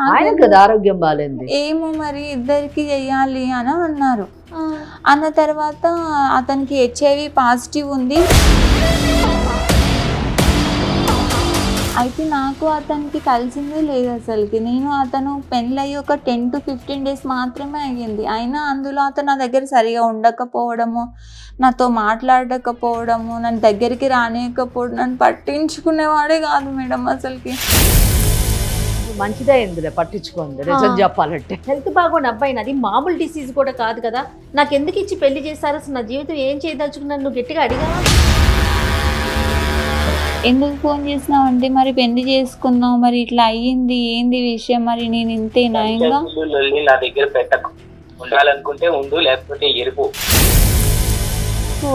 ఆయన కదా ఆరోగ్యం బాగాలేదు. ఏమో మరి ఇద్దరికి చెయ్యాలి అని అన్నారు. అన్న తర్వాత అతనికి HIV పాజిటివ్ ఉంది. అయితే నాకు అతనికి కలిసిందే లేదు అసలుకి. అతను పెళ్ళయి ఒక 10 to 15 days మాత్రమే అయ్యింది. అయినా అందులో అతను నా దగ్గర సరిగా ఉండకపోవడము, నాతో మాట్లాడకపోవడము, నన్ను దగ్గరికి రానియకపోవడం, నన్ను పట్టించుకునేవాడే కాదు మేడం అసలుకి. మంచిదే ఇందులో పట్టించుకోండి నిజం చెప్పాలంటే. హెల్త్ బాగోని అబ్బాయిని, అది మామూలు డిసీజ్ కూడా కాదు కదా, నాకు ఎందుకు ఇచ్చి పెళ్లి చేశారు, అసలు నా జీవితం ఏం చేయదలుచుకున్నాను, నువ్వు గట్టిగా అడిగావా? ఎందుకు ఫోన్ చేసినావు అంటే మరి పెళ్లి చేసుకున్నావు, మరి ఇట్లా అయ్యింది, ఏంది విషయం, మరి నేను ఇంతేనా ఇంకా నా దగ్గర పెట్టకు, ఉండాలనుకుంటే ఉండు, లేకపోతే ఎరుపు.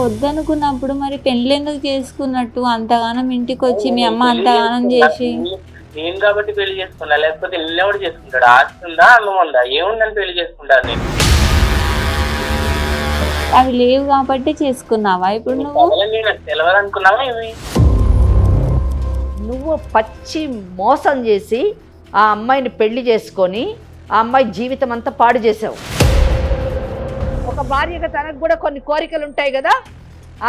వద్దనుకున్నప్పుడు మరి పెళ్లి ఎందుకు చేసుకున్నట్టు, అంతగానం ఇంటికి వచ్చి మీ అమ్మ అంతగానం చేసి? నేను కాబట్టి పెళ్లి చేసుకున్నా, లేకపోతే నిన్నెవడు చేసుకుంటాడు? ఆస్తుందా, అన్నం ఉందా, ఏముందని పెళ్లి చేసుకుంటాను నేను? అవి లేవు కాబట్టి చేసుకున్నావా ఇప్పుడు నువ్వు? తెలియదు అనుకున్నావా ఏమి? నువ్వు పచ్చి మోసం చేసి ఆ అమ్మాయిని పెళ్లి చేసుకొని ఆ అమ్మాయి జీవితం అంతా పాడు చేసావు. ఒక భార్యగా తనకు కూడా కొన్ని కోరికలు ఉంటాయి కదా,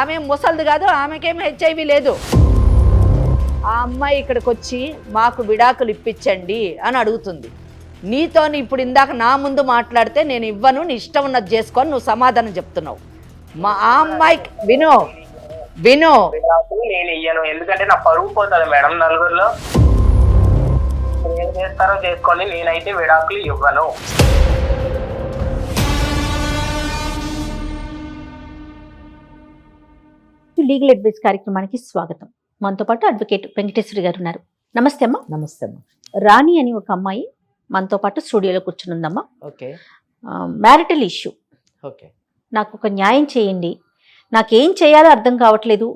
ఆమె ముసలిది కాదు, ఆమెకేమీ HIV లేదు. ఆ అమ్మాయి ఇక్కడికి వచ్చి మాకు విడాకులు ఇప్పించండి అని అడుగుతుంది. నీతో ఇప్పుడు ఇందాక నా ముందు మాట్లాడితే నేను ఇవ్వను, నీ ఇష్టం ఉన్నది చేసుకొని నువ్వు సమాధానం చెప్తున్నావు. ఆ అమ్మాయికి విను నేను ఇయ్యను, ఎందుకంటే నా పరువు పోతుంది మేడం నలుగురిలో. ఏం చేస్తారో చేసుకోండి, నేనైతే విడాకులు ఇవ్వను. లీగల్ అడ్వైస్ కార్యక్రమానికి స్వాగతం. మనతో పాటు అడ్వకేట్ వెంకటేశ్వరి గారు ఉన్నారు. నమస్తే అమ్మా. నమస్తే అమ్మా. రాణి అని ఒక అమ్మాయి మనతో పాటు స్టూడియోలో కూర్చునుందమ్మా. ఓకే. Marital issue. ఓకే. నాకు ఒక న్యాయం చేయండి, నాకేం చేయాలో అర్థం కావట్లేదు,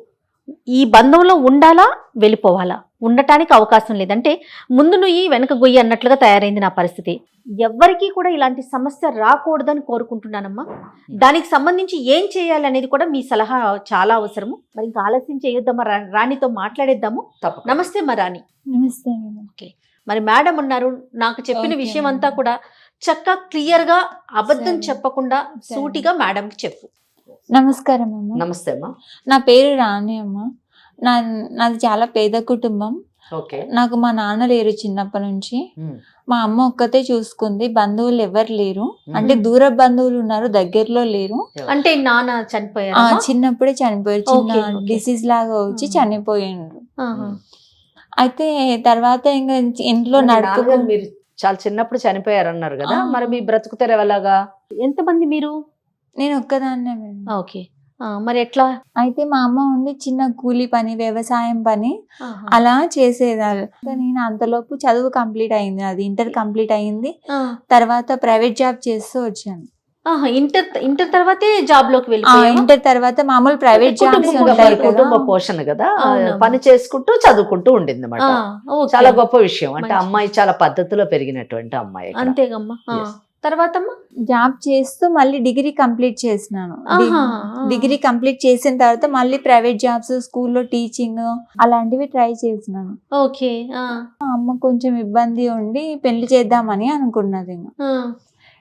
ఈ బంధంలో ఉండాలా వెళ్ళిపోవాలా, ఉండటానికి అవకాశం లేదంటే ముందు నుయ్యి వెనక గొయ్యి అన్నట్లుగా తయారైంది నా పరిస్థితి. ఎవ్వరికీ కూడా ఇలాంటి సమస్య రాకూడదని కోరుకుంటున్నానమ్మా. దానికి సంబంధించి ఏం చేయాలి అనేది కూడా మీ సలహా చాలా అవసరము. మరి ఇంకా ఆలస్యం చేయొద్దమ్మా, రాణితో మాట్లాడేద్దాము. నమస్తే మా రాణి. నమస్తే. ఓకే. మరి మేడం ఉన్నారు, నాకు చెప్పిన విషయం అంతా కూడా చక్కగా క్లియర్గా అబద్ధం చెప్పకుండా సూటిగా మేడంకి చెప్పు. నమస్కారం అమ్మ. నమస్తే అమ్మా. నా పేరు రాణి అమ్మ. నాది చాలా పేద కుటుంబం. ఓకే. నాకు మా నాన్న లేరు చిన్నప్పటి నుంచి. మా అమ్మ ఒక్కతే చూసుకుంది. బంధువులు ఎవరు లేరు, అంటే దూర బంధువులు ఉన్నారు, దగ్గరలో లేరు. అంటే నాన్న చనిపోయారు? చిన్నప్పుడే చనిపోయారు, చిన్న డిసీజ్ లాగా వచ్చి చనిపోయిండ్రు. అయితే తర్వాత ఇంకా ఇంట్లో నడుపుకు. మీరు చాలా చిన్నప్పుడు చనిపోయారు అన్నారు కదా, మరి మీ బ్రతుకుతారు ఎలాగా? ఎంతమంది మీరు? నేను ఒక్కదాన్నే. ఓకే. మరి ఎట్లా? అయితే మా అమ్మ ఉండి చిన్న కూలి పని, వ్యవసాయం పని అలా చేసేదాన్ని. నేను అంతలోపు చదువు కంప్లీట్ అయింది, అది ఇంటర్ కంప్లీట్ అయింది. తర్వాత ప్రైవేట్ జాబ్ చేస్తూ వచ్చాను. ఇంటర్ తర్వాతే జాబ్ లోకి వెళ్ళిపోయాను. ఇంటర్ తర్వాత మామూలు ప్రైవేట్ జాబ్స్ ఉంటాయి, కుటుంబ పోషణ కదా, పని చేసుకుంటూ చదువుకుంటూ ఉండింది అన్నమాట. చాలా గొప్ప విషయం. అంటే అమ్మాయి చాలా పద్ధతిలో పెరిగినటువంటి అమ్మాయి. అంతేగమ్మా. తర్వాత జాబ్ చేస్తూ మళ్ళీ డిగ్రీ కంప్లీట్ చేసినాను. డిగ్రీ కంప్లీట్ చేసిన తర్వాత మళ్ళీ ప్రైవేట్ జాబ్స్, స్కూల్లో టీచింగ్ అలాంటివి ట్రై చేసినాను. ఓకే. అమ్మ కొంచెం ఇబ్బంది ఉండి పెళ్లి చేద్దామని అనుకున్నది.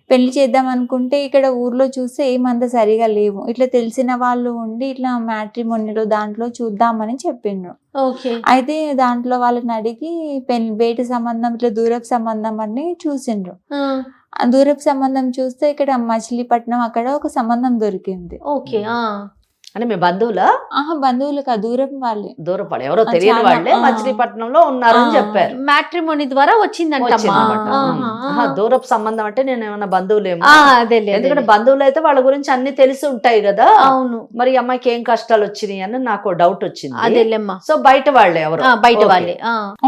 పెళ్లి చేద్దాం అనుకుంటే ఇక్కడ ఊర్లో చూస్తే ఏమంత సరిగా లేవు. ఇట్లా తెలిసిన వాళ్ళు ఉండి ఇట్లా మ్యాట్రిమోనీలో దాంట్లో చూద్దామని చెప్పిండ్రు. అయితే దాంట్లో వాళ్ళని అడిగి బయట సంబంధం, ఇట్లా దూరపు సంబంధం అని చూసిండ్రు. దూరపు సంబంధం చూస్తే ఇక్కడ మచిలీపట్నం అక్కడ ఒక సంబంధం దొరికింది. ఓకే. అంటే మీ బంధువులా? బంధువులు కాదు, దూరపు వాళ్ళే. దూరపడి ఎవరో తెలియని వాళ్ళే మచిలీపట్నంలో ఉన్నారని చెప్పారు. మ్యాట్రిమోనీ ద్వారా వచ్చిందంట. దూరపు సంబంధం అంటే నేను ఏమన్నా బంధువులేమో. ఎందుకంటే అదే, బంధువులు అయితే వాళ్ళ గురించి అన్ని తెలిసి ఉంటాయి కదా. అవును. మరి అమ్మాయికి ఏం కష్టాలు వచ్చినాయి అని నాకు డౌట్ వచ్చింది. అదేలేమ్మా. సో బయట వాళ్ళే ఎవరు? బయట వాళ్ళే.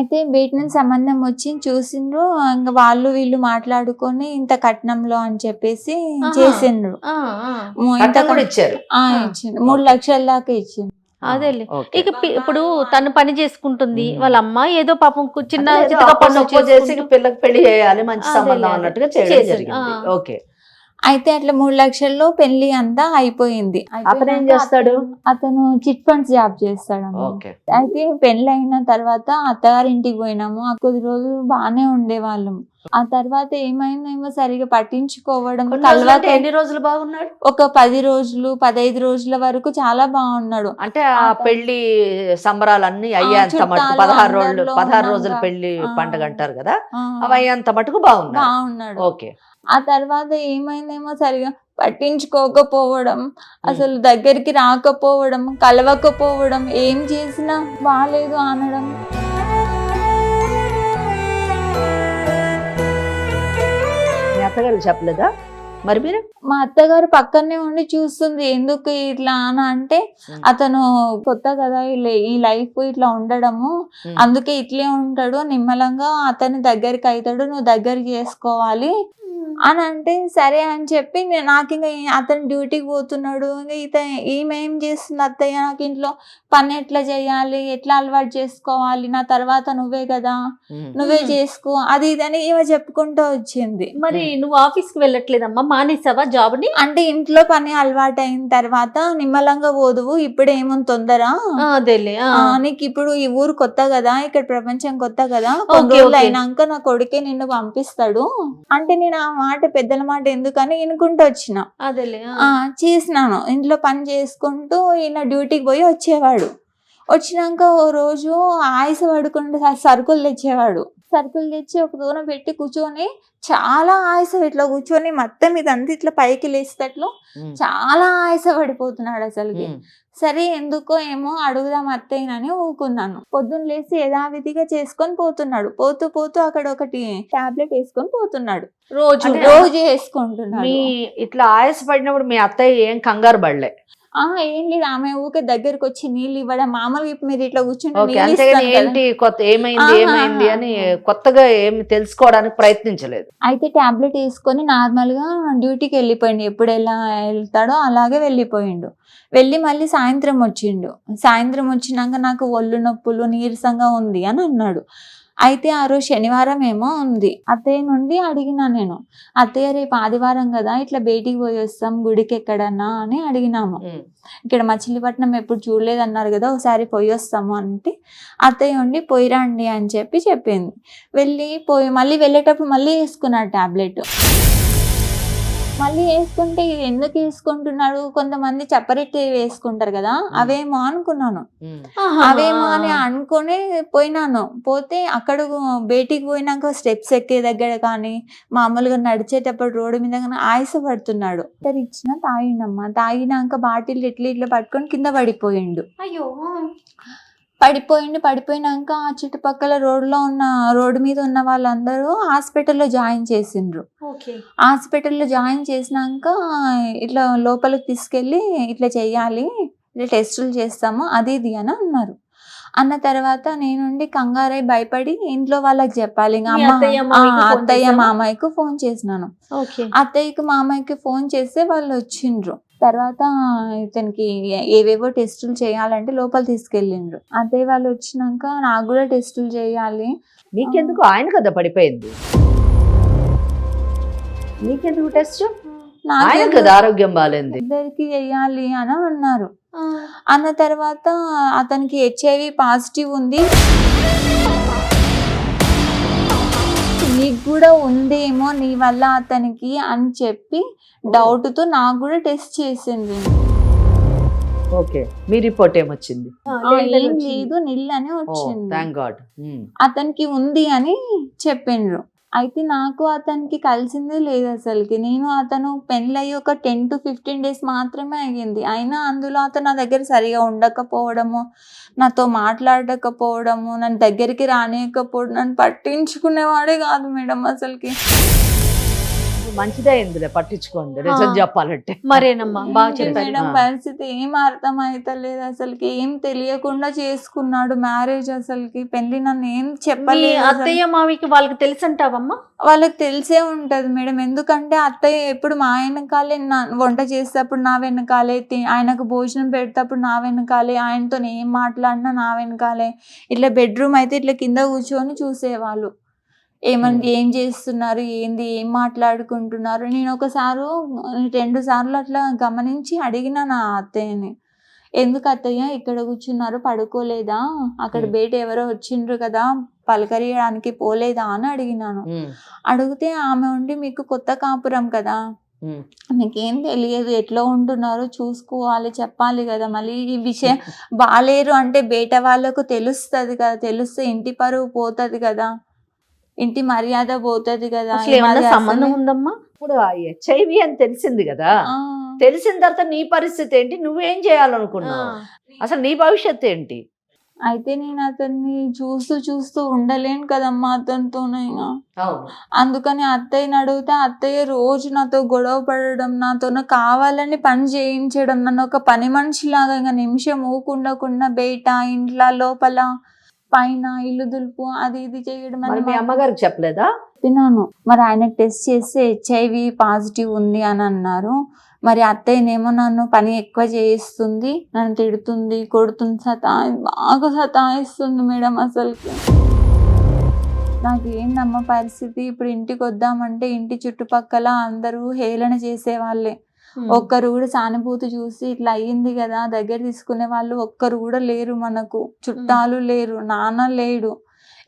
అయితే బయట నుంచి సంబంధం వచ్చి చూసిండ్రు. ఇంకా వాళ్ళు వీళ్ళు మాట్లాడుకొని ఇంత కట్నంలో అని చెప్పేసి చేసిండ్రు. ఇచ్చారు. 3 లక్షల దాకా ఇచ్చింది. అదేలే. ఇక ఇప్పుడు తను పని చేసుకుంటుంది, వాళ్ళ అమ్మ ఏదో పాపం చిన్న చేసి పిల్లకి పెళ్లి చేయాలి, మంచి సంబంధం అన్నట్టుగా చేయడం జరిగింది. ఓకే. అయితే అట్లా 3 లక్షల్లో పెళ్లి అంతా అయిపోయింది. అతను ఏం చేస్తాడు? అతను చిట్ ఫండ్స్ జాబ్ చేస్తాడు. అయితే పెళ్లి అయిన తర్వాత అత్తగారింటికి పోయినాము. కొద్ది రోజులు బాగానే ఉండేవాళ్ళం. ఆ తర్వాత ఏమైందేమో సరిగా పట్టించుకోవడం కొన్ని రోజులు కలవాక అంటే ఎన్ని రోజులు బాగున్నాడు? ఒక 10 రోజులు 15 రోజుల వరకు చాలా బాగున్నాడు. అంటే ఆ పెళ్లి సంబరాలన్నీ అయ్యేంత మటుకు చుట్టాలు 16 రోజులు అందరిలో 16 రోజుల ఉన్నాక. పెళ్లి పండుగ అంటారు కదా, ఆ, అవి అయ్యేంత మటుకు బాగున్నాడు. బాగున్నాడు. ఓకే. ఆ తర్వాత ఏమైందేమో సరిగా పట్టించుకోకపోవడం, అసలు దగ్గరికి రాకపోవడం, కలవకపోవడం, ఏం చేసినా బాలేదు అనడం. మీ అత్తగారు చెప్పలేదా మరి మీరు? మా అత్తగారు పక్కనే ఉండి చూస్తుంది, ఎందుకు ఇట్లా అని అంటే అతను కొత్త కదా ఈ లైఫ్ ఇట్లా ఉండడము, అందుకే ఇట్లే ఉంటాడు, నిమ్మలంగా అతని దగ్గరికి అవుతాడు, నువ్వు దగ్గరికి చేసుకోవాలి అని అంటే సరే అని చెప్పి నాకు ఇంకా అతను డ్యూటీకి పోతున్నాడు, ఇంకా ఈమె ఏం చేస్తుంది, అత్తయ్య నాకు ఇంట్లో పని ఎట్లా చేయాలి, ఎట్లా అలవాటు చేసుకోవాలి, నా తర్వాత నువ్వే కదా, నువ్వే చేసుకో, అది ఇదని ఈమె చెప్పుకుంటూ వచ్చింది. మరి నువ్వు ఆఫీస్కి వెళ్ళట్లేదమ్మా, మానేసావా జాబ్ని? అంటే ఇంట్లో పని అలవాటు అయిన తర్వాత నిమ్మలంగా పోదువు, ఇప్పుడు ఏముంది తొందర, అదేలే. నీకు ఇప్పుడు ఈ ఊరు కొత్త కదా, ఇక్కడ ప్రపంచం కొత్త కదా, కొన్ని రోజులు అయినాక నా కొడుకే నిన్ను పంపిస్తాడు అంటే నేను ఆ మాట పెద్దల మాట ఎందుకని వినుకుంటూ వచ్చిన. అదేలే. చేసినాను, ఇంట్లో పని చేసుకుంటూ ఈయన డ్యూటీకి పోయి వచ్చేవాడు. వచ్చినాక ఓ రోజు ఆయుస పడుకుంటూ సరుకులు తెచ్చేవాడు. సరుకులు తెచ్చి ఒక దూరం పెట్టి కూర్చొని చాలా ఆయుస ఇట్లా కూర్చొని మొత్తం ఇదంతా ఇట్లా పైకి లేసేటట్లు చాలా ఆయుస పడిపోతున్నాడు అసలుకి. సరే ఎందుకో ఏమో అడుగుదాం అత్తయ్యనని ఊకున్నాను. పొద్దున్న లేసి యథావిధిగా చేసుకొని పోతున్నాడు. పోతూ పోతూ అక్కడ ఒకటి టాబ్లెట్ వేసుకొని పోతున్నాడు. రోజు వేసుకుంటున్నాడు. మీ ఇట్లా ఆయాస పడినప్పుడు మీ అత్తయ్య ఏం కంగారు పడలే? ఏం లేదు, ఆమె ఊకే దగ్గరకు వచ్చి నీళ్ళు ఇవ్వడం, మామూలుగా ఇప్పుడు మీరు ఇట్లా కూర్చుంటే ఓకే, అంతేగాని ఏంటి కొత్త ఏమైంది అని కొత్తగా ఏమి తెలుసుకోవడానికి ప్రయత్నించలేదు. అయితే టాబ్లెట్ వేసుకొని నార్మల్ గా డ్యూటీకి వెళ్ళిపోయిండు. ఎప్పుడు ఎలా వెళ్తాడో అలాగే వెళ్ళిపోయిండు. వెళ్ళి మళ్ళీ సాయంత్రం వచ్చిండు. సాయంత్రం వచ్చినాక నాకు ఒళ్ళు నొప్పులు నీరసంగా ఉంది అని అన్నాడు. అయితే ఆ రోజు శనివారం ఏమో ఉంది. అత్తయ్య నుండి అడిగినా నేను, అత్తయ్య రేపు ఆదివారం కదా, ఇట్లా బయటికి పోయి వస్తాం గుడికి ఎక్కడన్నా అని అడిగినాము. ఇక్కడ మచిలీపట్నం ఎప్పుడు చూడలేదన్నారు కదా, ఒకసారి పోయి వస్తాము అంటే అత్తయ్య ఉండి పోయిరండి అని చెప్పింది. మళ్ళీ వెళ్ళేటప్పుడు మళ్ళీ వేసుకున్నాడు టాబ్లెట్. మళ్ళీ వేసుకుంటే ఎందుకు వేసుకుంటున్నాడు, కొంతమంది చప్పరెట్టి వేసుకుంటారు కదా, అవేమో అనుకున్నాను. అవేమో అని అనుకుని పోయినాను. పోతే అక్కడ బయటికి పోయినాక స్టెప్స్ ఎక్కే దగ్గర కానీ మామూలుగా నడిచేటప్పుడు రోడ్డు మీద కానీ ఆయాస పడుతున్నాడు. ఇచ్చిన తాగినమ్మా, తాగినాక బాటిల్ ఇట్లా పట్టుకొని కింద పడిపోయిండు. అయ్యో, పడిపోయినాక ఆ చుట్టుపక్కల రోడ్డు మీద ఉన్న వాళ్ళందరూ హాస్పిటల్లో జాయిన్ చేసిండ్రు. హాస్పిటల్లో జాయిన్ చేసినాక ఇట్లా లోపలికి తీసుకెళ్ళి ఇట్లా చెయ్యాలి, ఇట్లా టెస్టులు చేస్తాము అది ఇది అని అన్నారు. అన్న తర్వాత నేనుండి కంగారై భయపడి ఇంట్లో వాళ్ళకి చెప్పాలి, ఇంకా అత్తయ్య మామయ్యకు ఫోన్ చేసినాను. అత్తయ్యకి మామయ్యకి ఫోన్ చేస్తే వాళ్ళు వచ్చిండ్రు. తర్వాత ఇతనికి ఏవేవో టెస్టులు చేయాలంటే లోపల తీసుకెళ్ళిండ్రు. అత్తయ్య వాళ్ళు వచ్చినాక నాకు కూడా టెస్టులు చేయాలి. మీకెందుకు, ఆయన కదా పడిపోయింది, మీకెందుకు టెస్ట్? ఆయన కదా ఆరోగ్యం బాగాలేదు, ఇద్దరికి చెయ్యాలి అని అన్నారు. అన్న తర్వాత అతనికి HIV పాజిటివ్ ఉంది, నీకు కూడా ఉందేమో నీ వల్ల అతనికి అని చెప్పి డౌట్తో నాకు కూడా టెస్ట్ చేసింది. ఓకే, మీ రిపోర్ట్ ఏమొచ్చింది? ఏం లేదు, నిల్ అని వచ్చింది. Thank God. అతనికి ఉంది అని చెప్పిండ్రు. అయితే నాకు అతనికి కలిసిందే లేదు అసలుకి. అతను పెళ్ళయి ఒక 10 to 15 days మాత్రమే అయ్యింది. అయినా అందులో అతను నా దగ్గర సరిగా ఉండకపోవడము, నాతో మాట్లాడకపోవడము, నన్ను దగ్గరికి రానియకపోవడం, నన్ను పట్టించుకునేవాడే కాదు మేడం అసలుకి. మంచిదే ఇందులో పట్టించుకోండి, నిజం చెప్పాలంటే. మరేనమ్మా, బాగా చెప్పారు మేడం. పరిస్థితి ఏం అర్థం అవుతలేదు అసలుకి, ఏం తెలియకుండా చేసుకున్నాడు మ్యారేజ్. అసలుకి పెళ్లి నన్ను ఏం చెప్పలేదు. అత్తయ్య మావికి వాళ్ళకి తెలుసు అంటావమ్మా? వాళ్ళకి తెలిసే ఉంటది మేడం, ఎందుకంటే అత్తయ్య ఎప్పుడు మా వెనకాలే, వంట చేసేటప్పుడు నా వెనకాలే, ఆయనకు భోజనం పెడేటప్పుడు నా వెనకాలే, ఆయనతో ఏం మాట్లాడినా నా వెనకాలే. ఇట్లా బెడ్రూమ్ అయితే ఇట్లా కింద కూర్చొని చూసేవాళ్ళు, ఏం చేస్తున్నారు, ఏంది, ఏం మాట్లాడుకుంటున్నారు. నేను 2 సార్లు అట్లా గమనించి అడిగిన నా అత్తయ్యని, ఎందుకు అత్తయ్య ఇక్కడ కూర్చున్నారు, పడుకోలేదా, అక్కడ బయట ఎవరో వచ్చిండ్రు కదా పలకరియడానికి పోలేదా అని అడిగినాను. అడిగితే ఆమె ఉండి మీకు కొత్త కాపురం కదా, మీకేం తెలియదు, ఎట్లా ఉంటున్నారో చూసుకోవాలి, చెప్పాలి కదా, మళ్ళీ ఈ విషయం బాలేరు అంటే బయట వాళ్ళకు తెలుస్తుంది కదా, తెలిస్తే ఇంటి పరువు పోతుంది కదా, ఇంటి మర్యాద పోతుంది కదా. అసలు ఏమన్నా సంబంధం ఉందమ్మా? ఇప్పుడు హెచ్ఐవి అని తెలిసింది కదా, తెలిసిన తర్వాత నీ పరిస్థితి ఏంటి, నువ్వేం చేయాలనుకున్నావు, అసలు నీ భవిష్యత్తు ఏంటి? అయితే నేను అతన్ని చూస్తూ ఉండలేను కదమ్మా అతనితోనైనా. అందుకని అత్తయ్యని అడిగితే అత్తయ్య రోజు నాతో గొడవ పడడం, నాతో కావాలని పని చేయించడం, నన్ను ఒక పని మనిషిలాగా ఇంకా నిమిషం ఊకుండకుండా బయట ఇంట్లో లోపల పైన ఇల్లు దులుపు అది ఇది చేయడం. మీ అమ్మగారికి చెప్పలేదా? చెప్పినాను. మరి ఆయన టెస్ట్ చేస్తే హెచ్ఐవి పాజిటివ్ ఉంది అని అన్నారు. మరి అత్తయ్యనేమో నన్ను పని ఎక్కువ చేయిస్తుంది, నన్ను తిడుతుంది, కొడుతుంది, బాగా సతాయిస్తుంది మేడం. అసలుకి నాకు ఏందమ్మ పరిస్థితి, ఇప్పుడు ఇంటికి వద్దామంటే ఇంటి చుట్టుపక్కల అందరూ హేళన చేసేవాళ్ళే, ఒక్కరు కూడా సానుభూతి చూసి ఇట్లా అయ్యింది కదా దగ్గర తీసుకునే వాళ్ళు ఒక్కరు కూడా లేరు, మనకు చుట్టాలు లేరు, నాన్న లేడు,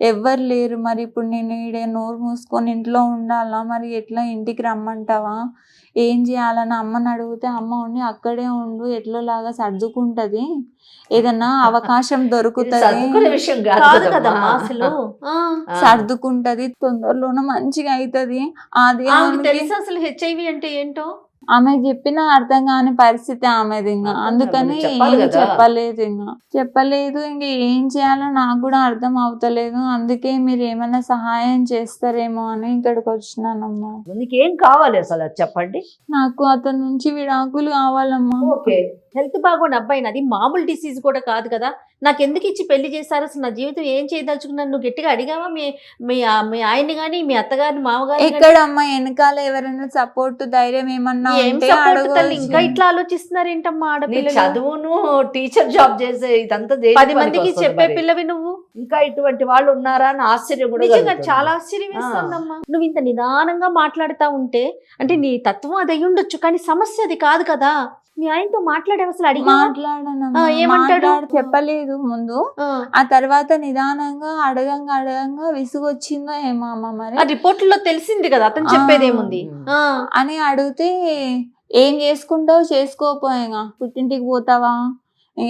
ఎవ్వరు లేరు. మరి ఇప్పుడు నేను ఈడే నోరు మూసుకొని ఇంట్లో ఉండాలా, మరి ఎట్లా ఇంటికి రమ్మంటావా, ఏం చేయాలని అమ్మని అడిగితే అమ్మ ఉండి అక్కడే ఉండు, ఎట్లోలాగా సర్దుకుంటది, ఏదన్నా అవకాశం దొరుకుతుంది, విషయం కాదు కదమ్మా అసలు. సర్దుకుంటది, తొందరలోనే మంచిగా అవుతుంది. అది తెలుసు అసలు హెచ్ఐవి అంటే ఏంటో ఆమె చెప్పిన అర్థం కాని పరిస్థితి ఆమెది. ఇంకా అందుకని చెప్పలేదు, చెప్పలేదు. ఇంక ఏం చేయాలో నాకు కూడా అర్థం అవుతలేదు. అందుకే మీరు ఏమైనా సహాయం చేస్తారేమో అని ఇక్కడికి వచ్చినానమ్మా. నీకేం కావాలి అసలు చెప్పండి. నాకు అతని నుంచి విడాకులు కావాలమ్మా. హెల్త్ బాగోని అబ్బాయి, అది మామూలు డిసీజ్ కూడా కాదు కదా, నాకు ఎందుకు ఇచ్చి పెళ్లి చేశారు, అసలు నా జీవితం ఏం చేయదలుచుకున్నాను, నువ్వు గట్టిగా అడిగావా మీ ఆయన్ని గాని మీ అత్తగారిని మామగారు? ఎక్కడమ్మా వెనకాల ఎవరైనా సపోర్ట్ ధైర్యం ఏమన్నా ఇంకా ఇట్లా ఆలోచిస్తున్నారు ఏంటమ్మా ఆడపిల్ల? చదువును టీచర్ జాబ్ చేసే ఇదంతా 10 మందికి చెప్పే పిల్లవి నువ్వు, ఇంకా ఇటువంటి వాళ్ళు ఉన్నారా అని ఆశ్చర్యం కూడా. నిజంగా చాలా ఆశ్చర్యం వేస్తుందమ్మా. నువ్వు ఇంత నిదానంగా మాట్లాడుతా ఉంటే అంటే నీ తత్వం అది అయి ఉండొచ్చు, కానీ సమస్య అది కాదు కదా. మీ ఆయనతో మాట్లాడే అసలు అడిగి మాట్లాడాను, చెప్పలేదు ముందు. ఆ తర్వాత నిదానంగా అడగంగా విసుగొచ్చిందో ఏమో అమ్మ, మరి రిపోర్ట్లో తెలిసింది కదా అతను చెప్పేది ఏముంది అని అడిగితే, ఏం చేసుకుంటావు చేసుకోపోయాగా, పుట్టింటికి పోతావా,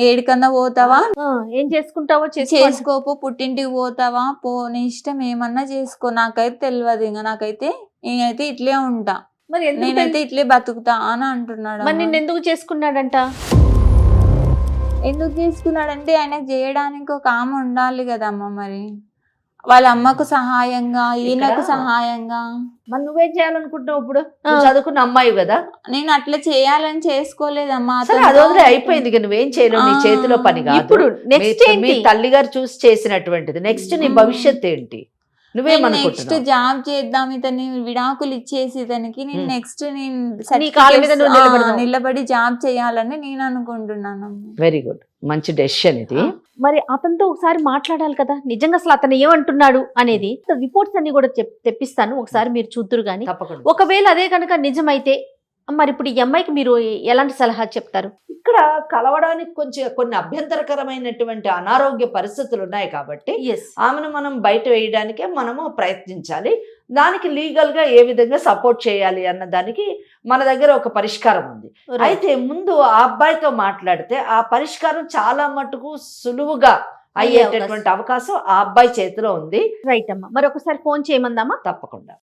ఏడికన్నా పోతావా, ఏం చేసుకుంటావో చేసుకోపో, పుట్టింటికి పోతావా పో, నీ ఇష్టం ఏమన్నా చేసుకో, నాకైతే తెలియదు. ఇంకా నాకైతే నేనైతే ఇట్లే ఉంటా, మరి నేనైతే ఇట్లే బతుకుతా అని అంటున్నాడు. మరి నిన్ను ఎందుకు చేసుకున్నాడంట? ఎందుకు చేసుకున్నాడంటే ఆయనకు చేయడానికి ఒక ఆమె ఉండాలి కదమ్మా, మరి వాళ్ళ అమ్మకు సహాయంగా, ఈయనకు సహాయంగా. మరి నువ్వేం చేయాలనుకుంటున్నావు? ఇప్పుడు చదువుకున్న అమ్మాయి కదా. నేను అట్లా చేయాలని చేసుకోలేదమ్మా, అది వదిలే అయిపోయింది. నువ్వేం చేయలేవు, నీ చేతిలో పని కాదు. ఇప్పుడు నెక్స్ట్ మీ తల్లిగారు చూసి చేసినటువంటిది. నెక్స్ట్ నీ భవిష్యత్ ఏంటి? నెక్స్ట్ జాబ్ చేద్దాం, ఇతని విడాకులు ఇచ్చేసి ఇతనికి నేను నెక్స్ట్ నిలబడి జాబ్ చేయాలని నేను అనుకుంటున్నాను. వెరీ గుడ్, మంచి డెసిషన్ ఇది. మరి అతనితో ఒకసారి మాట్లాడాలి కదా, నిజంగా అసలు అతను ఏమంటున్నాడు అనేది. రిపోర్ట్స్ అన్ని కూడా తెప్పిస్తాను, ఒకసారి మీరు చూద్దురు గాని. ఒకవేళ అదే కనుక నిజమైతే మరి ఇప్పుడు ఈ అమ్మాయికి మీరు ఎలాంటి సలహా చెప్తారు? ఇక్కడ కలవడానికి కొన్ని అభ్యంతరకరమైనటువంటి అనారోగ్య పరిస్థితులు ఉన్నాయి కాబట్టి ఆమెను మనం బయట వేయడానికే మనము ప్రయత్నించాలి. దానికి లీగల్ గా ఏ విధంగా సపోర్ట్ చేయాలి అన్న దానికి మన దగ్గర ఒక పరిష్కారం ఉంది. అయితే ముందు ఆ అబ్బాయితో మాట్లాడితే ఆ పరిష్కారం చాలా మటుకు సులువుగా అయ్యేటటువంటి అవకాశం ఆ అబ్బాయి చేతిలో ఉంది. రైట్ అమ్మా, మరి ఒకసారి ఫోన్ చేయమందామా? తప్పకుండా.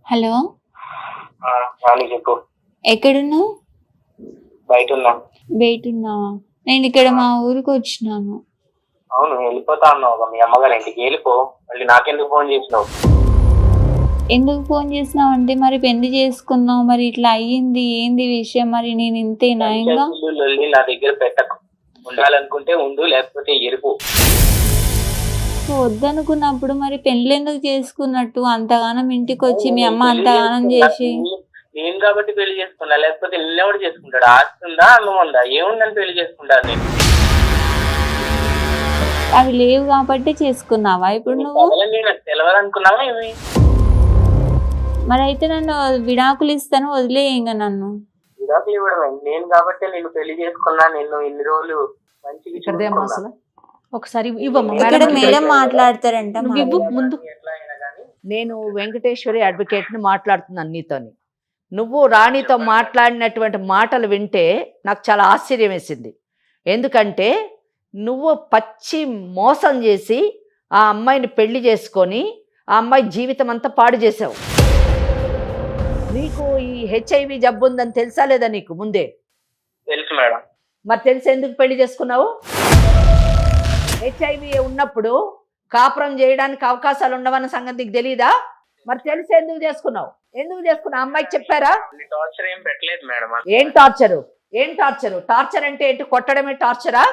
హలో, చెప్పు. ఎక్కడున్నావు? బయట ఉన్నావా? నేను ఇక్కడ మా ఊరికి వచ్చినాను. అవును, వెళ్ళిపోతా అన్నావు మీ అమ్మగారి ఇంటికి, వెళ్ళిపో. మళ్ళీ నాకెందుకు ఫోన్ చేసినావు? ఎందుకు ఫోన్ చేసినావు అంటే, మరి పెళ్లి చేసుకున్నావు, మరి ఇట్లా అయ్యింది, ఏంది విషయం, మరి నేను ఇంతేనా? ఇంకా నా దగ్గర పెట్టకు, ఉండాలనుకుంటే ఉండు, లేకపోతే ఎరుపు. వద్దనుకున్నప్పుడు మరి పెళ్లి ఎందుకు చేసుకున్నట్టు? అంతగానం ఇంటికి వచ్చి మీ అమ్మ అంతగానం చేసి. నేను కాబట్టి పెళ్లి చేసుకున్నా, లేకపోతే నిన్నెవడు చేసుకుంటాడు? ఆస్తుందా, అన్నం ఉందా, ఏముందని పెళ్లి చేసుకుంటాను నేను? అవి లేవు కాబట్టి చేసుకున్నావా ఇప్పుడు నువ్వు? తెలియదనుకున్నావా ఏమి? మరి అయితే నన్ను విడాకులు ఇస్తాను, వదిలే ఇంకా నన్ను. విడాకులు ఇవ్వడం నేను కాబట్టి నిన్ను పెళ్లి చేసుకున్నా, నిన్ను ఇన్ని రోజులు మంచిగా ఇక్కడదేమో చూసుకున్నా. అసలు ఒకసారి ఇవ్వమ్మా ఇక్కడ మేడం మేడం మాట్లాడతారంట. నువ్వు ఇవ్వు ముందు. ఎట్లా అయినా కానీ నేను వెంకటేశ్వరి అడ్వకేట్ని మాట్లాడుతున్నాను నీతోని. నువ్వు రాణితో మాట్లాడినటువంటి మాటలు వింటే నాకు చాలా ఆశ్చర్యం వేసింది. ఎందుకంటే నువ్వు పచ్చి మోసం చేసి ఆ అమ్మాయిని పెళ్లి చేసుకొని ఆ అమ్మాయి జీవితం అంతా పాడు చేసావు. నీకు ఈ హెచ్ఐవి జబ్బు ఉందని తెలుసా లేదా నీకు ముందే? తెలుసు మేడం. మరి తెలిసి ఎందుకు పెళ్లి చేసుకున్నావు? హెచ్ఐవి ఉన్నప్పుడు కాపురం చేయడానికి అవకాశాలు ఉండవన్న సంగతి నీకు తెలీదా? మరి తెలిసి ఎందుకు చేసుకున్నావు? ఎందుకు చేసుకున్నావు? అమ్మాయికి చెప్పారా? టార్చర్ ఏం పెట్టలేదు మేడం. ఏం టార్చరు? ఏం టార్చరు? టార్చర్ అంటే ఏంటి? కొట్టడమే టార్చరా?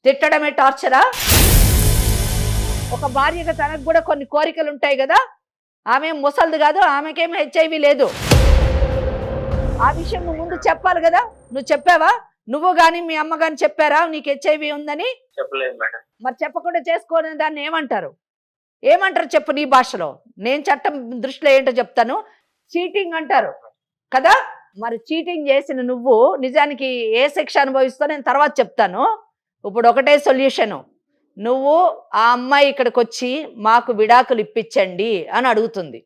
తిట్టడమే టార్చరా? ఒక భార్యగా తనకు కూడా కొన్ని కోరికలు ఉంటాయి కదా. ఆమె ముసలిది కాదు, ఆమెకేమీ హెచ్ఐవి లేదు. ఆ విషయం నువ్వు ముందు చెప్పాలి కదా. నువ్వు చెప్పావా? నువ్వు కానీ మీ అమ్మ కానీ చెప్పారా నీకు హెచ్ఐవి ఉందని? చెప్పలేదు మేడం. మరి చెప్పకుండా చేసుకోని దాన్ని ఏమంటారు? ఏమంటారు చెప్పు నీ భాషలో. నేను చట్టం దృష్టిలో ఏంటో చెప్తాను. చీటింగ్ అంటారు కదా. మరి చీటింగ్ చేసిన నువ్వు నిజానికి ఏ శిక్ష అనుభవిస్తావు నేను తర్వాత చెప్తాను. ఇప్పుడు ఒకటే సొల్యూషను. నువ్వు ఆ అమ్మాయి ఇక్కడికి వచ్చి మాకు విడాకులు ఇప్పించండి అని అడుగుతుంది.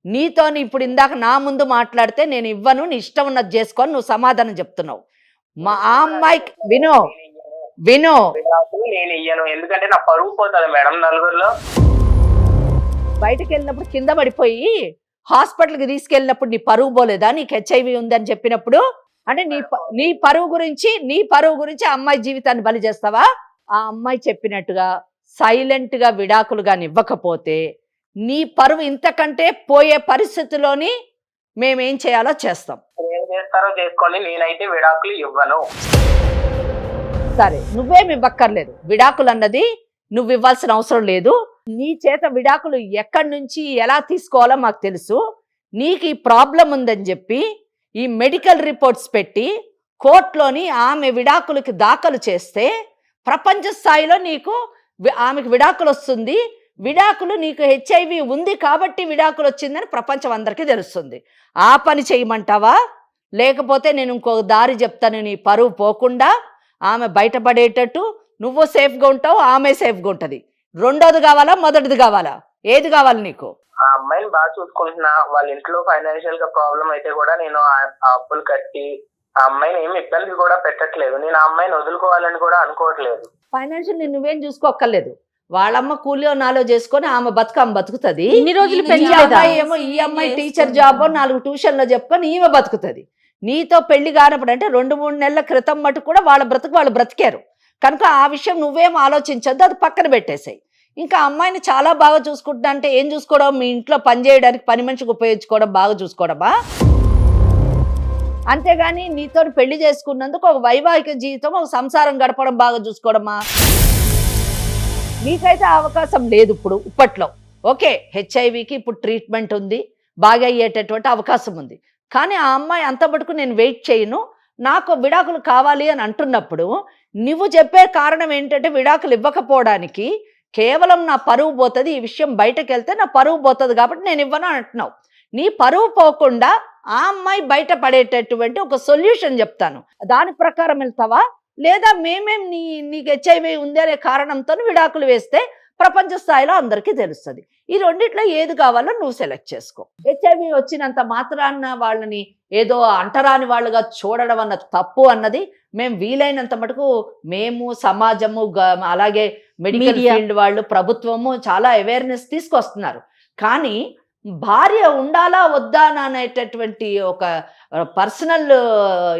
నీతో ఇప్పుడు ఇందాక నా ముందు మాట్లాడితే నేను ఇవ్వను, నీ ఇష్టం ఉన్నది చేసుకొని నువ్వు సమాధానం చెప్తున్నావు. మా ఆ అమ్మాయికి విను విను విడాకులు నేను ఇయ్యను, ఎందుకంటే నా పరువు పోతుంది మేడం నలుగురిలో. బయటకు వెళ్ళినప్పుడు కింద పడిపోయి హాస్పిటల్కి తీసుకెళ్ళినప్పుడు నీ పరువు పోలేదా? నీకు హెచ్ఐవి ఉందని చెప్పినప్పుడు అంటే నీ పరువు గురించి ఆ అమ్మాయి జీవితాన్ని బలి చేస్తావా? ఆ అమ్మాయి చెప్పినట్టుగా సైలెంట్ గా విడాకులు కానీ ఇవ్వకపోతే నీ పరువు ఇంతకంటే పోయే పరిస్థితిలోని మేమేం చేయాలో చేస్తాం. ఏం చేస్తారో చేసుకోండి, నేనైతే విడాకులు ఇవ్వను. సరే, నువ్వేమి ఇవ్వక్కర్లేదు. విడాకులు అన్నది నువ్వు ఇవ్వాల్సిన అవసరం లేదు. నీ చేత విడాకులు ఎక్కడి నుంచి ఎలా తీసుకోవాలో మాకు తెలుసు. నీకు ఈ ప్రాబ్లం ఉందని చెప్పి ఈ మెడికల్ రిపోర్ట్స్ పెట్టి కోర్టులోని ఆమె విడాకులకి దాఖలు చేస్తే ప్రపంచ స్థాయిలో నీకు ఆమెకు విడాకులు వస్తుంది. విడాకులు నీకు హెచ్ఐవి ఉంది కాబట్టి విడాకులు వచ్చిందని ప్రపంచం అందరికీ తెలుస్తుంది. ఆ పని చేయమంటావా? లేకపోతే నేను ఇంకో దారి చెప్తాను. నీ పరువు పోకుండా ఆమె బయటపడేటట్టు నువ్వు సేఫ్గా ఉంటావు, ఆమె సేఫ్గా ఉంటుంది. రెండోది కావాలా మొదటిది కావాలా? ఏది కావాలి నీకు? ఆ అమ్మాయిని బాగా చూసుకుంటున్నా. వాళ్ళ ఇంట్లో ఫైనాన్షియల్ గా ప్రాబ్లం అయితే కూడా నేను ఆ అప్పులు కట్టి ఆ అమ్మాయిని ఏమి ఇబ్బంది కూడా పెట్టట్లేదు. నేను ఆ అమ్మాయిని వదులుకోవాలని కూడా అనుకోవట్లేదు. ఫైనాన్షియల్ నువ్వేం చూసుకోక్కర్లేదు. వాళ్ళమ్మ కూలియో నాలో చేసుకొని ఆమె బతుకుతుంది. ఇన్ని రోజులు ఈ పెళ్లి అమ్మాయి ఏమో ఈ అమ్మాయి టీచర్ జాబ్ 4 ట్యూషన్లో చెప్పుకొని ఈమె బతుకుతుంది. నీతో పెళ్లి కానప్పుడు అంటే 2-3 నెలల క్రితం మటు కూడా వాళ్ళ బ్రతుకు వాళ్ళు బ్రతికారు కనుక ఆ విషయం నువ్వేం ఆలోచించొద్దు, అది పక్కన పెట్టేసాయి. ఇంకా అమ్మాయిని చాలా బాగా చూసుకుంటా అంటే ఏం చూసుకోవడం? మీ ఇంట్లో పని చేయడానికి పని మనిషికి ఉపయోగించుకోవడం, బాగా చూసుకోవడమా? అంతేగాని నీతో పెళ్లి చేసుకున్నందుకు ఒక వైవాహిక జీవితం, ఒక సంసారం గడపడం బాగా చూసుకోవడమా? నీకైతే అవకాశం లేదు ఇప్పట్లో. ఓకే, హెచ్ఐవికి ఇప్పుడు ట్రీట్మెంట్ ఉంది, బాగా అయ్యేటటువంటి అవకాశం ఉంది. కానీ ఆ అమ్మాయి అంత మటుకు నేను వెయిట్ చేయను, నాకు విడాకులు కావాలి అని అంటున్నప్పుడు నువ్వు చెప్పే కారణం ఏంటంటే విడాకులు ఇవ్వకపోవడానికి కేవలం నా పరువు పోతుంది, ఈ విషయం బయటకు వెళ్తే నా పరువు పోతుంది కాబట్టి నేను ఇవ్వను అంటున్నావు. నీ పరువు పోకుండా ఆ అమ్మాయి బయట పడేటటువంటి ఒక సొల్యూషన్ చెప్తాను, దాని ప్రకారం వెళ్తావా? లేదా నీకు హెచ్ఐవి ఉంది అనే కారణంతో విడాకులు వేస్తే ప్రపంచ స్థాయిలో అందరికీ తెలుస్తుంది. ఈ రెండిట్లో ఏది కావాలో నువ్వు సెలెక్ట్ చేసుకో. హెచ్ఐవి వచ్చినంత మాత్రాన వాళ్ళని ఏదో అంటరాని వాళ్ళుగా చూడడం అన్నది తప్పు అన్నది మేము వీలైనంత మటుకు మేము సమాజము అలాగే మెడికల్ ఫీల్డ్ వాళ్ళు ప్రభుత్వము చాలా అవేర్నెస్ తీసుకొస్తున్నారు. కానీ భార్య ఉండాలా వద్దా అనేటటువంటి ఒక పర్సనల్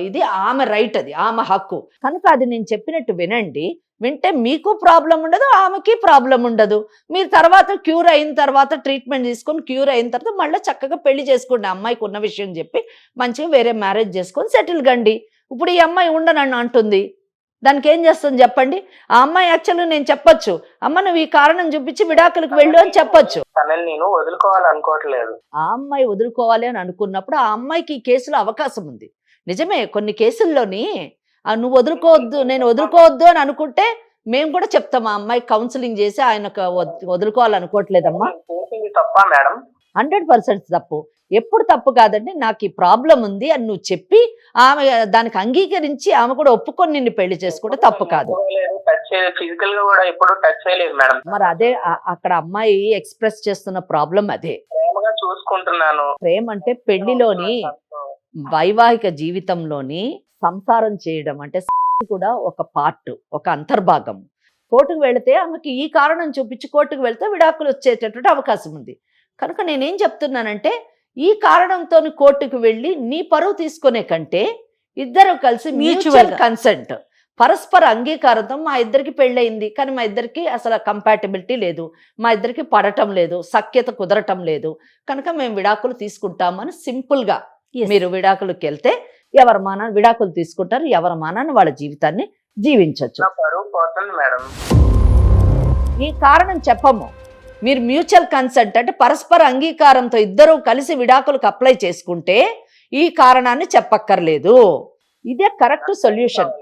ఇది ఆమె రైట్, అది ఆమె హక్కు కనుక అది నేను చెప్పినట్టు వినండి. వింటే మీకు ప్రాబ్లం ఉండదు, ఆమెకి ప్రాబ్లం ఉండదు. మీరు తర్వాత క్యూర్ అయిన తర్వాత ట్రీట్మెంట్ తీసుకొని క్యూర్ అయిన తర్వాత మళ్ళీ చక్కగా పెళ్లి చేసుకోండి. అమ్మాయికి ఉన్న విషయం చెప్పి మంచిగా వేరే మ్యారేజ్ చేసుకొని సెటిల్ కండి. ఇప్పుడు ఈ అమ్మాయి ఉండనని అంటుంది, దానికి ఏం చేస్తుంది చెప్పండి? ఆ అమ్మాయి యాక్చువల్గా నేను చెప్పొచ్చు, అమ్మ నువ్వు ఈ కారణం చూపించి విడాకులకు వెళ్ళు అని చెప్పొచ్చు. నేను వదులుకోవాలనుకోవట్లేదు. ఆ అమ్మాయి వదులుకోవాలి అని అనుకున్నప్పుడు ఆ అమ్మాయికి ఈ కేసులో అవకాశం ఉంది. నిజమే, కొన్ని కేసుల్లోని నువ్వు వదులుకోవద్దు, నేను వదులుకోవద్దు అని అనుకుంటే మేము కూడా చెప్తాం, ఆ అమ్మాయి కౌన్సిలింగ్ చేసి ఆయనకు వదులుకోవాలనుకోవట్లేదమ్మా. తప్ప మేడం 100% తప్పు. ఎప్పుడు తప్పు కాదండి, నాకు ఈ ప్రాబ్లం ఉంది అని నువ్వు చెప్పి ఆమె దానికి అంగీకరించి ఆమె కూడా ఒప్పుకొని నిన్ను పెళ్లి చేసుకుంటే తప్పు కాదు. ఫిజికల్ గా కూడా ఎప్పుడు టచ్ చేయలేదు మేడం. మరి అదే అక్కడ అమ్మాయి ఎక్స్ప్రెస్ చేస్తున్న ప్రాబ్లం అదే. ప్రేమగా చూసుకుంటున్నాను. ప్రేమ అంటే పెళ్లిలోని వైవాహిక జీవితంలోని సంసారం చేయడం అంటే కూడా ఒక పార్ట్, ఒక అంతర్భాగం. కోర్టుకు వెళితే ఆమెకి ఈ కారణం చూపించి కోర్టుకు వెళ్తే విడాకులు వచ్చేటటువంటి అవకాశం ఉంది. కనుక నేనేం చెప్తున్నానంటే ఈ కారణంతో కోర్టుకు వెళ్ళి నీ పరువు తీసుకునే కంటే ఇద్దరు కలిసి మ్యూచువల్ కన్సెంట్, పరస్పర అంగీకారంతో మా ఇద్దరికి పెళ్ళయింది కానీ మా ఇద్దరికి అసలు కంపాటబిలిటీ లేదు, మా ఇద్దరికి పడటం లేదు, సఖ్యత కుదరటం లేదు, కనుక మేము విడాకులు తీసుకుంటామని సింపుల్గా మీరు విడాకులకు వెళ్తే ఎవరి మానాన్ని విడాకులు తీసుకుంటారు, ఎవరి మానాన్ని వాళ్ళ జీవితాన్ని జీవించవచ్చు. ఈ కారణం చెప్పము. మీరు మ్యూచువల్ కన్సెంట్ అంటే పరస్పర అంగీకారంతో ఇద్దరు కలిసి విడాకులకు అప్లై చేసుకుంటే ఈ కారణాన్ని చెప్పక్కర్లేదు. ఇదే కరెక్ట్ సొల్యూషన్.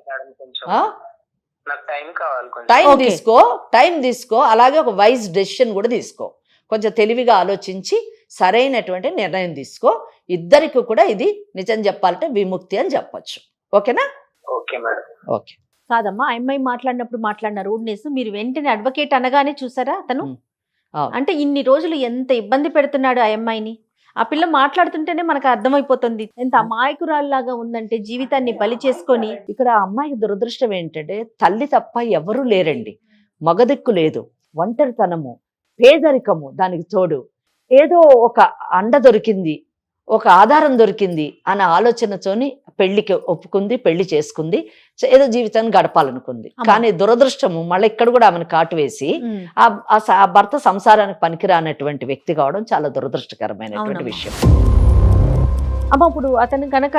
టైం తీసుకో, అలాగే ఒక వైజ్ డెసిషన్ కూడా తీసుకో. కొంచెం తెలివిగా ఆలోచించి సరైనటువంటి నిర్ణయం తీసుకో. ఇద్దరికి కూడా ఇది నిజం చెప్పాలంటే విముక్తి అని చెప్పొచ్చు. ఓకేనా? Okay madam. ఓకే. కాదమ్మా, అమ్మాయి మాట్లాడిన రూడ్నెస్ మీరు వెంటనే అడ్వకేట్ అనగానే చూసారా అతను? అంటే ఇన్ని రోజులు ఎంత ఇబ్బంది పెడుతున్నాడు ఆ అమ్మాయిని. ఆ పిల్ల మాట్లాడుతుంటేనే మనకు అర్థమైపోతుంది ఎంత అమాయకురాల్లాగా ఉందంటే, జీవితాన్ని బలి చేసుకొని. ఇక్కడ ఆ అమ్మాయికి దురదృష్టం ఏంటంటే తల్లి తప్ప ఎవరూ లేరండి, మగదిక్కు లేదు, ఒంటరితనము, పేదరికము, దానికి తోడు ఏదో ఒక అండ దొరికింది, ఒక ఆధారం దొరికింది అన్న ఆలోచనతోని పెళ్లికి ఒప్పుకుంది, పెళ్లి చేసుకుంది, ఏదో జీవితాన్ని గడపాలనుకుంది. కానీ దురదృష్టము మళ్ళీ ఇక్కడ కూడా ఆమెను కాటు వేసి ఆ భర్త సంసారానికి పనికిరానటువంటి వ్యక్తి కావడం చాలా దురదృష్టకరమైనటువంటి విషయం. అమ్మ, ఇప్పుడు అతను కనుక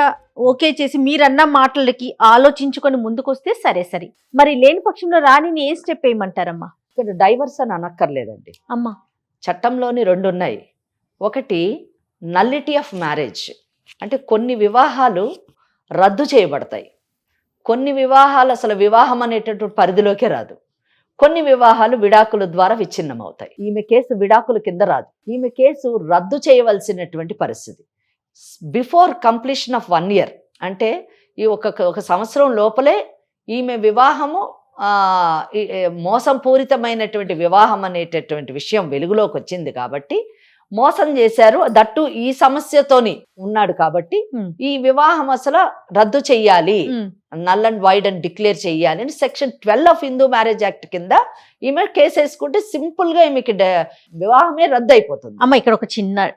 ఓకే చేసి మీరన్న మాటలకి ఆలోచించుకొని ముందుకొస్తే సరే సరే, మరి లేని పక్షంలో రాణిని ఏ స్టెప్ వేయమంటారమ్మా? ఇక్కడ డైవర్స్ అని అనక్కర్లేదండి అమ్మా. చట్టంలోని 2 ఉన్నాయి. ఒకటి నల్లిటీ ఆఫ్ మ్యారేజ్, అంటే కొన్ని వివాహాలు రద్దు చేయబడతాయి, కొన్ని వివాహాలు అసలు వివాహం అనేటటువంటి పరిధిలోకే రాదు, కొన్ని వివాహాలు విడాకుల ద్వారా విచ్ఛిన్నం అవుతాయి. ఈమె కేసు విడాకుల కింద రాదు, ఈమె కేసు రద్దు చేయవలసినటువంటి పరిస్థితి. బిఫోర్ కంప్లీషన్ ఆఫ్ 1 year, అంటే ఈ ఒక సంవత్సరం లోపలే ఈమె వివాహము మోసంపూరితమైనటువంటి వివాహం అనేటటువంటి విషయం వెలుగులోకి వచ్చింది కాబట్టి మోసం చేశారు, దట్టు ఈ సమస్యతోని ఉన్నాడు కాబట్టి ఈ వివాహం అసలు రద్దు చెయ్యాలి, నల్ అండ్ వైడ్ అని డిక్లేర్ చెయ్యాలి అని section 12 of Hindu marriage act కింద ఈమె కేసు వేసుకుంటే సింపుల్ గా ఈమెకి వివాహమే రద్దు అయిపోతుంది. అమ్మ, ఇక్కడ ఒక చిన్న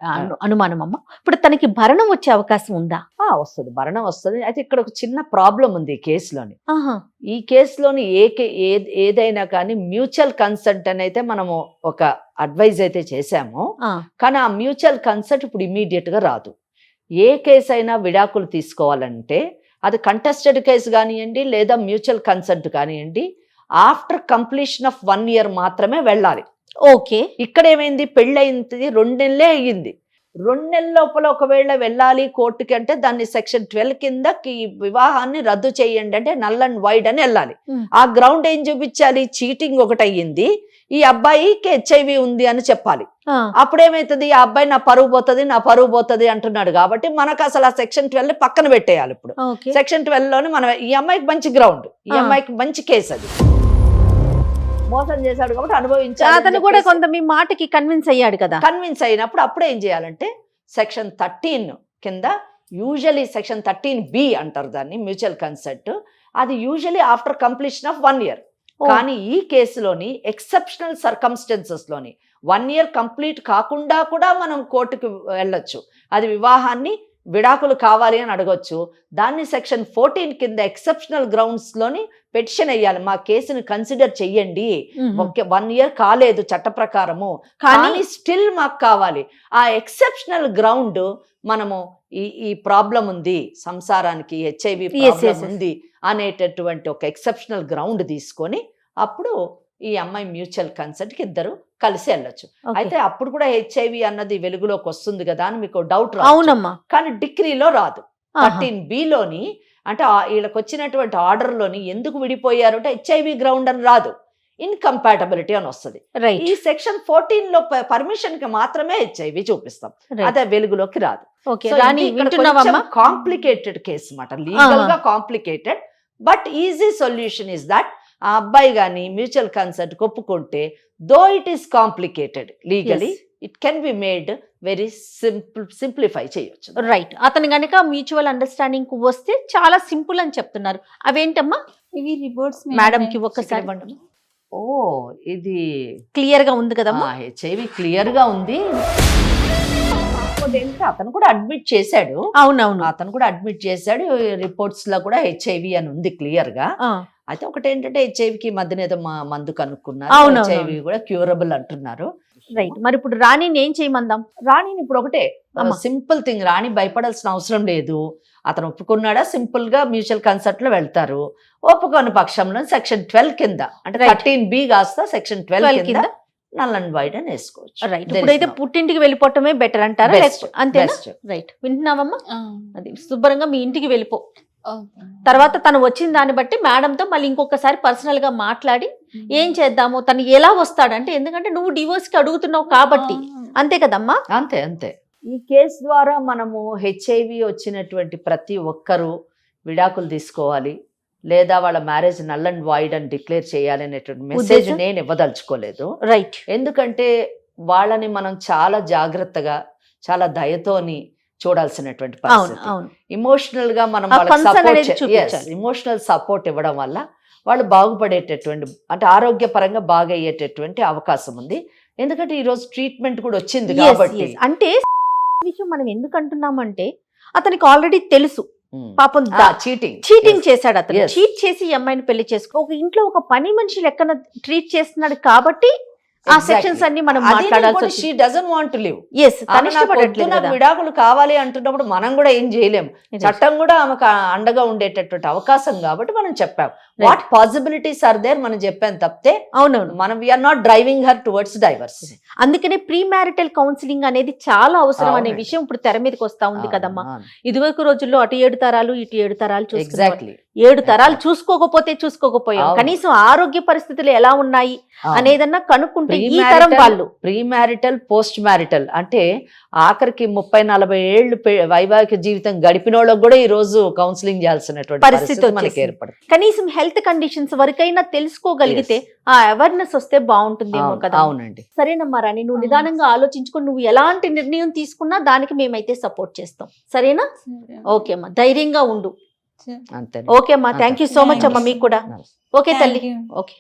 అనుమానం అమ్మ, ఇప్పుడు తనకి భరణం వచ్చే అవకాశం ఉందా? వస్తుంది, భరణం వస్తుంది. అయితే ఇక్కడ ఒక చిన్న ప్రాబ్లం ఉంది ఈ కేసులోని. ఈ కేసులోని ఏదైనా కానీ మ్యూచువల్ కన్సెంట్ అని అయితే మనము ఒక అడ్వైజ్ అయితే చేశాము, కానీ ఆ మ్యూచువల్ కన్సెంట్ ఇప్పుడు ఇమీడియట్ గా రాదు. ఏ కేసు అయినా విడాకులు తీసుకోవాలంటే అది కంటెస్టెడ్ కేసు కానివ్వండి లేదా మ్యూచువల్ కన్సెంట్ కానివ్వండి, ఆఫ్టర్ కంప్లీషన్ ఆఫ్ 1 year మాత్రమే వెళ్ళాలి. ఓకే. ఇక్కడ ఏమైంది, పెళ్ళయింది 2 నెలలే అయ్యింది, 2 నెలల లోపల ఒకవేళ వెళ్ళాలి కోర్టుకి అంటే దాన్ని సెక్షన్ 12 కింద వివాహాన్ని రద్దు చేయండి అంటే నల్ అండ్ వైడ్ అని వెళ్ళాలి. ఆ గ్రౌండ్ ఏం చూపించాలి, చీటింగ్ ఒకటి అయ్యింది, ఈ అబ్బాయికి HIV ఉంది అని చెప్పాలి. అప్పుడేమైతుంది, ఆ అబ్బాయి నా పరువు పోతుంది అంటున్నాడు కాబట్టి మనకు అసలు ఆ సెక్షన్ 12 పక్కన పెట్టేయాలి. ఇప్పుడు సెక్షన్ 12 లోని మనం ఈ అమ్మాయికి మంచి గ్రౌండ్, ఈ అమ్మాయికి మంచి కేసు, అది మోసం చేశాడు కాబట్టి అనుభవించాలి. అతను కూడా కొంత మీ మాటకి కన్విన్స్ అయ్యాడు కదా. కన్విన్స్ అయినప్పుడు అప్పుడు ఏం చేయాలంటే సెక్షన్ 13 కింద, యూజువలీ సెక్షన్ 13B అంటారు దాన్ని, మ్యూచువల్ కన్సెంట్. అది usually after completion of 1 year. కానీ ఈ కేసులోని ఎక్సెప్షనల్ సర్కమ్స్టెన్సెస్ లోని 1 year కంప్లీట్ కాకుండా కూడా మనం కోర్టుకు వెళ్ళొచ్చు. అది వివాహాన్ని విడాకులు కావాలి అని అడగొచ్చు. దాన్ని సెక్షన్ 14 కింద ఎక్సెప్షనల్ గ్రౌండ్స్ లోని పెటిషన్ వేయాలి, మా కేసుని కన్సిడర్ చెయ్యండి, 1 year కాలేదు చట్ట ప్రకారము కానీ స్టిల్ మాకు కావాలి. ఆ ఎక్సెప్షనల్ గ్రౌండ్ మనము ఈ ప్రాబ్లం ఉంది, సంసారానికి HIV ప్రాబ్లం ఉంది అనేటటువంటి ఒక ఎక్సెప్షనల్ గ్రౌండ్ తీసుకొని అప్పుడు ఈ అమ్మాయి మ్యూచువల్ కన్సెంట్ కి ఇద్దరు కలిసి వెళ్ళొచ్చు. అయితే అప్పుడు కూడా HIV అన్నది వెలుగులోకి వస్తుంది కదా అని మీకు డౌట్ రాదు, కానీ డిగ్రీలో రాదు. 13B లోని అంటే వీళ్ళకి వచ్చినటువంటి ఆర్డర్ లోని ఎందుకు విడిపోయారు అంటే HIV గ్రౌండ్ అని రాదు, ఇన్కంపాటబిలిటీ అని వస్తుంది. రైట్ ఈ సెక్షన్ 14 లో పర్మిషన్ కి మాత్రమే హెచ్ఐవి చూపిస్తాం, అదే వెలుగులోకి రాదు. ఓకే రాణి వింటున్నావమ్మా? కాంప్లికేటెడ్ కేసు అన్నమాట, లీగల్ గా complicated, but easy solution is that ఆ అబ్బాయి గాని మ్యూచువల్ కన్సెంట్ ఒప్పుకుంటే, though it is complicated legally, it can be made very simplify చేయొచ్చు. రైట్, అతను గనక మ్యూచువల్ అండర్స్టాండింగ్ కు వస్తే చాలా సింపుల్ అని చెప్తున్నారు. అవేంటమ్మా? ఇవి రిపోర్ట్స్ మేడం కి ఒక్కసారి ఇవ్వండి. ఓ ఇది క్లియర్ గా ఉంది కదమ్మా? హెచ్ఐవి క్లియర్ గా ఉంది. అతను కూడా అడ్మిట్ చేశాడు. అవునవును, అతను కూడా అడ్మిట్ చేశాడు. రిపోర్ట్స్ లో కూడా హెచ్ఐవి అని ఉంది క్లియర్ గా. అయితే ఒకటి ఏంటంటే హెచ్ఐవికి మధ్యన ఏదో మందు కనుక్కున్నారు, హెచ్ఐవి కూడా క్యూరబుల్ అంటున్నారు. రైట్, మరి ఇప్పుడు రాణిని ఏం చేయమందాం? రాణిని ఇప్పుడు ఒకటే సింపుల్ థింగ్, రాణి భయపడాల్సిన అవసరం లేదు. అతను ఒప్పుకున్నాడా, సింపుల్ గా మ్యూచువల్ కన్సెంట్ లో వెళ్తారు. ఒప్పుకోని పక్షంలో సెక్షన్ 12 కింద, అంటే 13B కాస్త సెక్షన్ 12 కింద నల్ అండ్ వైడ్ అని వేసుకోవచ్చు. రైట్, ఇప్పుడైతే పుట్టింటికి వెళ్ళిపోవటమే బెటర్ అంటారా? అంతేనా? రైట్, వింటున్నావమ్మా? అది శుభ్రంగా మీ ఇంటికి వెళ్ళిపో. తర్వాత తను వచ్చిన దాన్ని బట్టి మేడంతో మళ్ళీ ఇంకొకసారి పర్సనల్ గా మాట్లాడి ఏం చేద్దాము, తను ఎలా వస్తాడంటే, ఎందుకంటే నువ్వు డివోర్స్ కి అడుగుతున్నావు కాబట్టి, అంతే కదమ్మా? అంతే అంతే. ఈ కేసు ద్వారా మనము హెచ్ఐవి వచ్చినటువంటి ప్రతి ఒక్కరూ విడాకులు తీసుకోవాలి, లేదా వాళ్ళ మ్యారేజ్ నల్ అండ్ వైడ్ అని డిక్లేర్ చేయాలి అనేటువంటి మెసేజ్ నేను ఇవ్వదలుచుకోలేదు. రైట్, ఎందుకంటే వాళ్ళని మనం చాలా జాగ్రత్తగా, చాలా దయతోని చూడాల్సినటువంటి పరిస్థితి. ఇమోషనల్ గా మనం ఇమోషనల్ సపోర్ట్ ఇవ్వడం వల్ల వాళ్ళు బాగుపడేటటువంటి, అంటే ఆరోగ్యపరంగా బాగా అయ్యేటటువంటి అవకాశం ఉంది. ఎందుకంటే ఈ రోజు ట్రీట్మెంట్ కూడా వచ్చింది కాబట్టి. అంటే విషయం మనం ఎందుకు అంటున్నామంటే, అతనికి ఆల్రెడీ తెలుసు పాపం చీటింగ్ చేశాడు. అతను చీట్ చేసి ఈ అమ్మాయిని పెళ్లి చేసుకో, ఒక ఇంట్లో ఒక పని మనిషి లెక్కన ట్రీట్ చేస్తున్నాడు కాబట్టి ఆ సెక్షన్స్ అన్ని మనం మాట్లాడాల్సి. She doesn't want to live. తను విడాకులు కావాలి అంటున్నప్పుడు మనం కూడా ఏం చేయలేము. చట్టం కూడా ఆమెకు అండగా ఉండేటటువంటి అవకాశం కాబట్టి మనం చెప్పాం వాట్ పాసిబిలిటీస్ ఆర్ దేర్ మనం చెప్పాను తప్పితే. అవునవును, మనం we're not driving her towards divorce. అందుకనే ప్రీ మ్యారిటల్ కౌన్సిలింగ్ అనేది చాలా అవసరం అనే విషయం ఇప్పుడు తెర మీదకి వస్తా ఉంది కదమ్మా. ఇదివరకు రోజుల్లో అటు 7 తరాలు ఇటు 7 తరాలు ఎగ్జాక్ట్లీ 7 తరాలు చూసుకోకపోయాం, కనీసం ఆరోగ్య పరిస్థితులు ఎలా ఉన్నాయి అనేదన్నా కనుక్కుంటే ఈ తరం వాళ్ళు. ప్రీ మ్యారిటల్, పోస్ట్ మ్యారిటల్ అంటే ఆఖరికి 30-40 ఏళ్ళు వైవాహిక జీవితం గడిపిన వాళ్ళకి కూడా ఈ రోజు కౌన్సిలింగ్ చేయాల్సినటువంటి పరిస్థితి మనకి ఏర్పడుతుంది. కనీసం హెల్త్ కండిషన్స్ వరకైనా తెలుసుకోగలిగితే ఆ అవేర్నెస్ వస్తే బాగుంటుందేమో కదా. అవునండి, సరేనమ్మా రాణి, నువ్వు నిదానంగా ఆలోచించుకొని నువ్వు ఎలాంటి నిర్ణయం తీసుకున్నా దానికి మేమైతే సపోర్ట్ చేస్తాం, సరేనా? ఓకే అమ్మా, ధైర్యంగా ఉండు. అంతే. ఓకే అమ్మా, థ్యాంక్ యూ సో మచ్ అమ్మా. మీకు కూడా ఓకే తల్లి. ఓకే.